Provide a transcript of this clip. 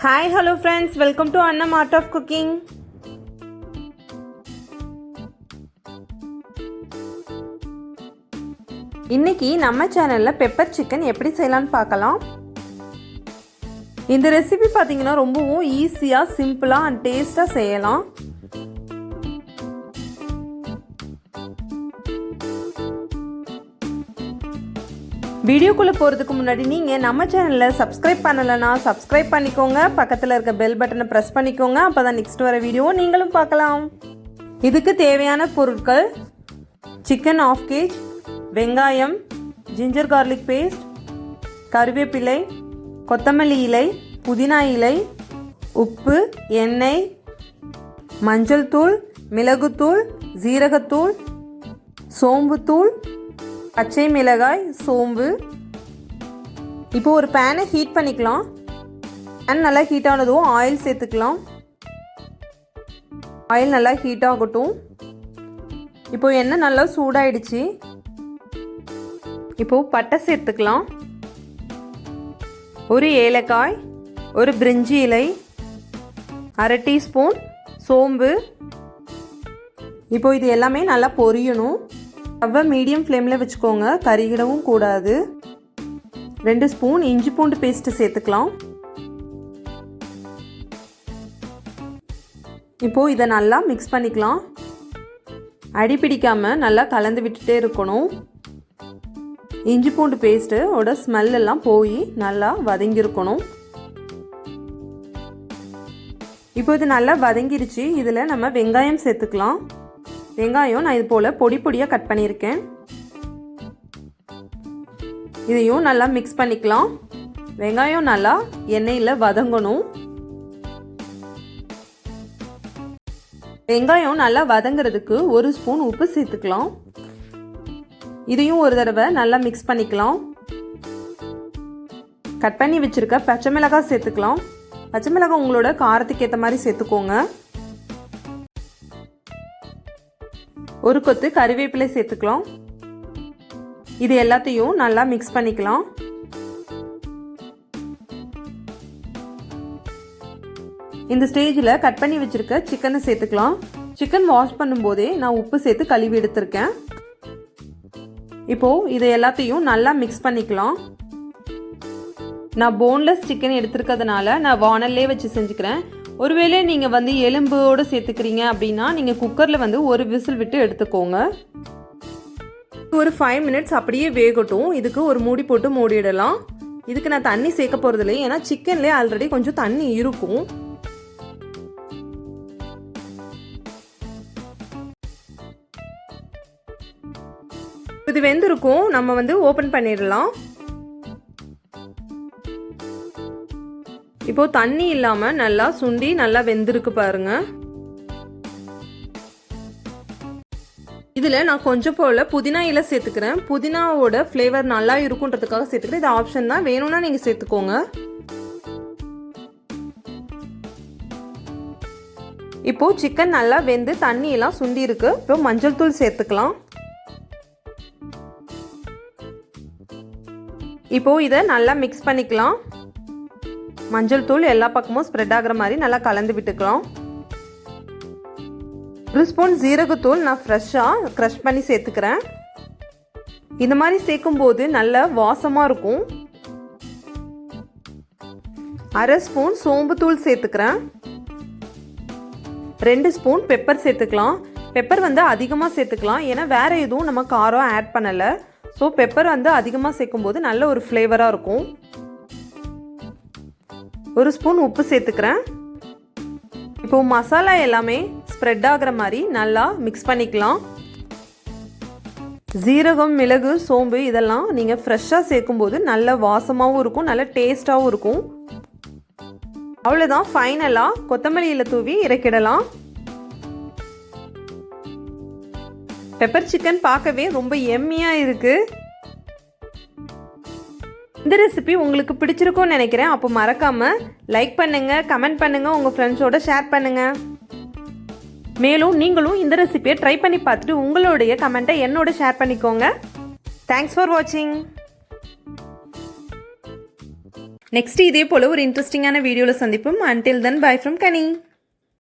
Hi, hello friends, welcome to Annam Art of Cooking. இன்னைக்கு நம்ம சேனல்ல பெப்பர் சிக்கன் எப்படி செய்யலாம்னு பார்க்கலாம். இந்த ரெசிபி பாத்தீங்கன்னா ரொம்பவும் ஈஸியா, சிம்பிளா அண்ட் டேஸ்டா செய்யலாம். வீடியோக்குள்ள போறதுக்கு முன்னாடி நீங்க நம்ம சேனலை சப்ஸ்கிரைப் பண்ணலனா சப்ஸ்கிரைப் பண்ணிக்கோங்க. பக்கத்துல இருக்க பெல் பட்டனை பிரஸ் பண்ணிக்கோங்க. அப்பதான் நெக்ஸ்ட் வர வீடியோ நீங்களும் பார்க்கலாம். இதுக்கு தேவையான பொருட்கள்: சிக்கன் 1/2 kg, வெங்காயம், ஜிஞ்சர் கார்லிக் பேஸ்ட், கறிவேப்பிலை, கொத்தமல்லி இலை, புதினா இலை, உப்பு, எண்ணெய், மஞ்சள் தூள், மிளகுத்தூள், ஜீரகத்தூள், சோம்புத்தூள், பச்சை மிளகாய், சோம்பு. இப்போ ஒரு பேனை ஹீட் பண்ணிக்கலாம். பேன் நல்லா ஹீட் ஆனதும் ஆயில் சேர்த்துக்கலாம். ஆயில் நல்லா ஹீட் ஆகட்டும். இப்போ எண்ணெய் நல்லா சூடாயிடுச்சு. இப்போ பட்டை சேர்த்துக்கலாம். ஒரு ஏலக்காய், ஒரு பிரிஞ்சி இலை, 1/2 டீஸ்பூன் சோம்பு. இப்போ இது எல்லாமே நல்லா பொரியணும். ஸ்டவ்வை மீடியம் ஃப்ளேமில் வச்சுக்கோங்க, கறிகிடவும் கூடாது. 2 ஸ்பூன் இஞ்சி பூண்டு பேஸ்ட்டு சேர்த்துக்கலாம். இப்போது இதை நல்லா மிக்ஸ் பண்ணிக்கலாம். அடி பிடிக்காமல் நல்லா கலந்து விட்டுட்டே இருக்கணும். இஞ்சி பூண்டு பேஸ்ட்டோட ஸ்மெல் எல்லாம் போய் நல்லா வதங்கியிருக்கணும். இப்போ இது நல்லா வதங்கிருச்சு. இதில் நம்ம வெங்காயம் சேர்த்துக்கலாம். வெங்காயம் நான் இது போல் பொடி பொடியாக கட் பண்ணியிருக்கேன். இதையும் நல்லா மிக்ஸ் பண்ணிக்கலாம். வெங்காயம் நல்லா எண்ணெயில் வதங்கணும். வெங்காயம் நல்லா வதங்கிறதுக்கு 1 ஸ்பூன் உப்பு சேர்த்துக்கலாம். இதையும் ஒரு தடவை நல்லா மிக்ஸ் பண்ணிக்கலாம். கட் பண்ணி வச்சிருக்க பச்சை மிளகாய் சேர்த்துக்கலாம். பச்சை மிளகாய் உங்களோட காரத்துக்கு ஏற்ற மாதிரி சேர்த்துக்கோங்க. ஒரு கொத்து கறிவேப்பிலை சேர்த்துக்கலாம். இது எல்லாத்தையும் நல்லா மிக்ஸ் பண்ணிக்கலாம். இந்த ஸ்டேஜில் கட் பண்ணி வச்சிருக்க சிக்கனை சேர்த்துக்கலாம். சிக்கன் வாஷ் பண்ணும்போதே நான் உப்பு சேர்த்து கழுவி எடுத்திருக்கேன். இப்போ இதை எல்லாத்தையும் நல்லா மிக்ஸ் பண்ணிக்கலாம். நான் போன்லெஸ் சிக்கன் எடுத்துருக்கிறதுனால நான் வானல்லே வச்சு செஞ்சுக்கிறேன். ஒருவேளை நீங்கள் எலும்போடு சேர்த்துக்கிறீங்க அப்படின்னா நீங்கள் குக்கரில் ஒரு விசில் விட்டு எடுத்துக்கோங்க. ஒரு 5 மினிட்ஸ் அப்படியே வேகட்டும். இதுக்கு ஒரு மூடி போட்டு மூடிடலாம். இதுக்கு நான் தண்ணி சேர்க்க போகிறதில்லை, ஏன்னா சிக்கன்லேயே ஆல்ரெடி கொஞ்சம் தண்ணி இருக்கும். இது வெந்திருக்கும். நம்ம ஓப்பன் பண்ணிடலாம். இப்போ தண்ணி இல்லாம நல்லா சுண்டி நல்லா வெந்திருக்கு பாருங்க. இதுல நான் கொஞ்சம் போல புதினா இலை சேர்த்துக்கிறேன். புதினாவோட ஃப்ளேவர் நல்லா இருக்குன்றதுக்காக சேர்த்துக்கிறேன். இது ஆப்ஷன் தான், வேணும்னா நீங்க சேர்த்துக்கோங்க. இப்போ சிக்கன் நல்லா வெந்து தண்ணி எல்லாம் சுண்டி இருக்கு. இப்போ மஞ்சள் தூள் சேர்த்துக்கலாம். இப்போ இதை நல்லா மிக்ஸ் பண்ணிக்கலாம். மஞ்சள் தூள் எல்லா பக்கமும் ஸ்ப்ரெட் ஆகிற மாதிரி நல்லா கலந்து விட்டுக்கலாம். 1 ஸ்பூன் ஜீரகத்தூள் நான் ஃப்ரெஷ்ஷாக க்ரஷ் பண்ணி சேர்த்துக்கிறேன். இந்த மாதிரி சேர்க்கும்போது நல்ல வாசமாக இருக்கும். 1/2 ஸ்பூன் சோம்புத்தூள் சேர்த்துக்கிறேன். 2 ஸ்பூன் பெப்பர் சேர்த்துக்கலாம். பெப்பர் அதிகமாக சேர்த்துக்கலாம், ஏன்னா வேறு எதுவும் நம்ம காரம் ஆட் பண்ணலை. ஸோ பெப்பர் அதிகமாக சேர்க்கும்போது நல்ல ஒரு ஃப்ளேவராக இருக்கும். 1 ஸ்பூன் உப்பு சேர்த்துக்கிறேன். இப்போ மசாலா எல்லாமே ஸ்ப்ரெட் ஆகிற மாதிரி நல்லா மிக்ஸ் பண்ணிக்கலாம். ஜீரகம், மிளகு, சோம்பு இதெல்லாம் நீங்கள் ஃப்ரெஷ்ஷாக சேர்க்கும்போது நல்ல வாசமாகவும் இருக்கும், நல்ல டேஸ்டாகவும் இருக்கும். அவ்வளோதான், ஃபைனலாக கொத்தமல்லி இலை தூவி இறக்கிடலாம். பெப்பர் சிக்கன் பார்க்கவே ரொம்ப எம்மியாக இருக்குது. இந்த ரெசிபி உங்களுக்கு பிடிச்சிருக்கும்னு நினைக்கிறேன். அப்போ மறக்காமல் லைக் பண்ணுங்கள், கமெண்ட் பண்ணுங்கள், உங்கள் ஃப்ரெண்ட்ஸோட ஷேர் பண்ணுங்கள். மேலும் நீங்களும் இந்த ரெசிபியை ட்ரை பண்ணி பார்த்துட்டு உங்களுடைய கமெண்ட்டை என்னோட ஷேர் பண்ணிக்கோங்க. தேங்க்ஸ் ஃபார் வாட்சிங். நெக்ஸ்ட் இதே போல் ஒரு இன்ட்ரெஸ்டிங்கான வீடியோவில் சந்திப்போம். until then bye from Kani.